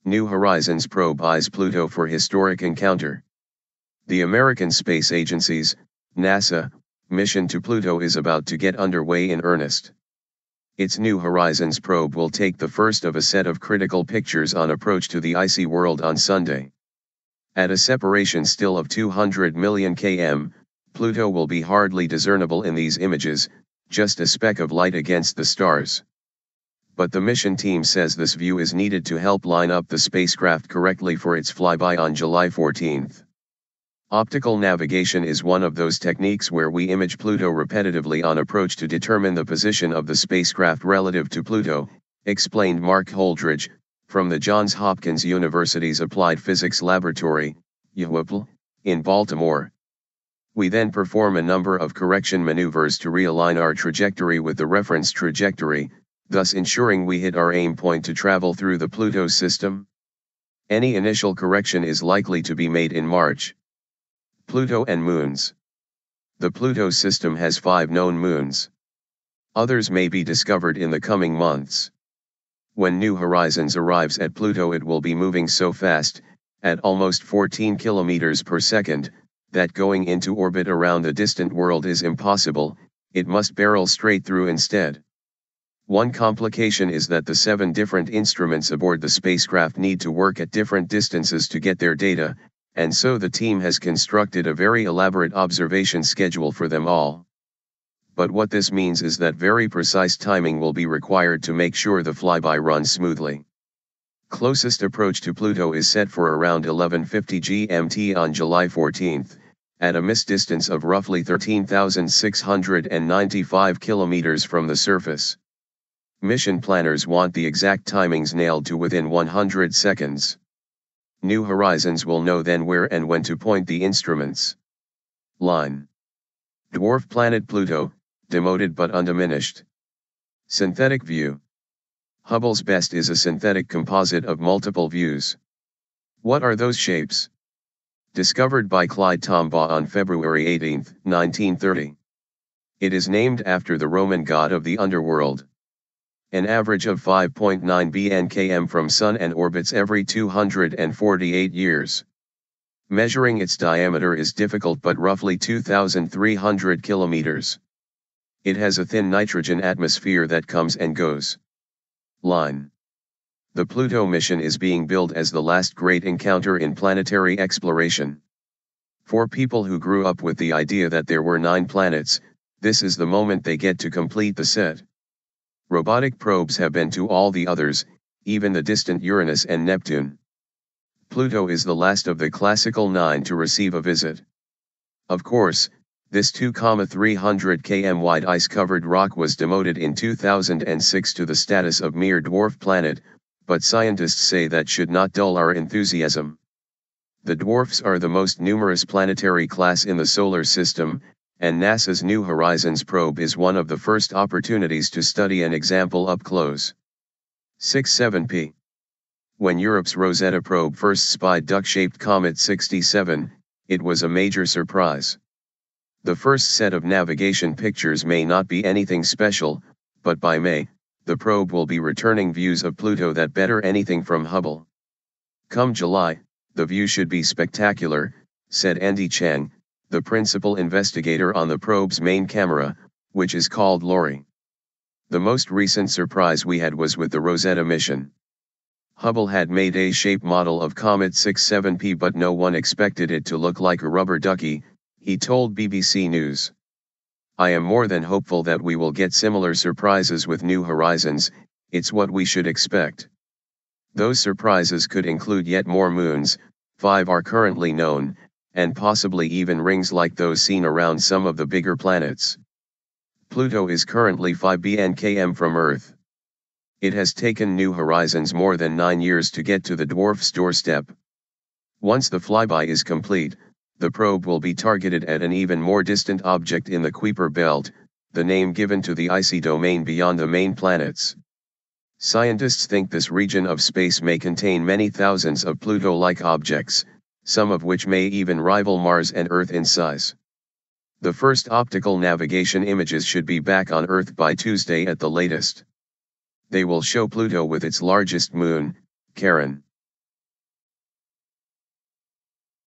New Horizons probe eyes Pluto for historic encounter. The American Space Agency's, NASA, mission to Pluto is about to get underway in earnest. Its New Horizons probe will take the first of a set of critical pictures on approach to the icy world on Sunday. At a separation still of 200 million km, Pluto will be hardly discernible in these images, just a speck of light against the stars. But the mission team says this view is needed to help line up the spacecraft correctly for its flyby on July 14. Optical navigation is one of those techniques where we image Pluto repetitively on approach to determine the position of the spacecraft relative to Pluto, explained Mark Holdridge, from the Johns Hopkins University's Applied Physics Laboratory, UWPL, in Baltimore. We then perform a number of correction maneuvers to realign our trajectory with the reference trajectory, thus ensuring we hit our aim point to travel through the Pluto system. Any initial correction is likely to be made in March. Pluto and moons. The Pluto system has 5 known moons. Others may be discovered in the coming months. When New Horizons arrives at Pluto, it will be moving so fast, at almost 14 kilometers per second, that going into orbit around the distant world is impossible. It must barrel straight through instead. One complication is that the 7 different instruments aboard the spacecraft need to work at different distances to get their data, and so the team has constructed a very elaborate observation schedule for them all. But what this means is that very precise timing will be required to make sure the flyby runs smoothly. Closest approach to Pluto is set for around 11:50 GMT on July 14, at a missed distance of roughly 13,695 kilometers from the surface. Mission planners want the exact timings nailed to within 100 seconds. New Horizons will know then where and when to point the instruments. Line. Dwarf planet Pluto, demoted but undiminished. Synthetic view. Hubble's best is a synthetic composite of multiple views. What are those shapes? Discovered by Clyde Tombaugh on February 18, 1930. It is named after the Roman god of the underworld. An average of 5.9 bn/km from Sun and orbits every 248 years. Measuring its diameter is difficult, but roughly 2,300 kilometers. It has a thin nitrogen atmosphere that comes and goes. Line. The Pluto mission is being billed as the last great encounter in planetary exploration. For people who grew up with the idea that there were 9 planets, this is the moment they get to complete the set. Robotic probes have been to all the others, even the distant Uranus and Neptune. Pluto is the last of the classical 9 to receive a visit. Of course, this 2,300 km wide ice-covered rock was demoted in 2006 to the status of mere dwarf planet, but scientists say that should not dull our enthusiasm. The dwarfs are the most numerous planetary class in the solar system, and NASA's New Horizons probe is one of the first opportunities to study an example up close. 67P. When Europe's Rosetta probe first spied duck-shaped comet 67, it was a major surprise. The first set of navigation pictures may not be anything special, but by May, the probe will be returning views of Pluto that better anything from Hubble. Come July, the view should be spectacular, said Andy Chang, the principal investigator on the probe's main camera, which is called LORI. The most recent surprise we had was with the Rosetta mission. Hubble had made a shape model of Comet 67P, but no one expected it to look like a rubber ducky, he told BBC News. I am more than hopeful that we will get similar surprises with New Horizons. It's what we should expect. Those surprises could include yet more moons, 5 are currently known, and possibly even rings like those seen around some of the bigger planets. Pluto is currently 5 bn/km from Earth. It has taken New Horizons more than 9 years to get to the dwarf's doorstep. Once the flyby is complete, the probe will be targeted at an even more distant object in the Kuiper belt, the name given to the icy domain beyond the main planets. Scientists think this region of space may contain many thousands of Pluto-like objects, some of which may even rival Mars and Earth in size. The first optical navigation images should be back on Earth by Tuesday at the latest. They will show Pluto with its largest moon, Charon.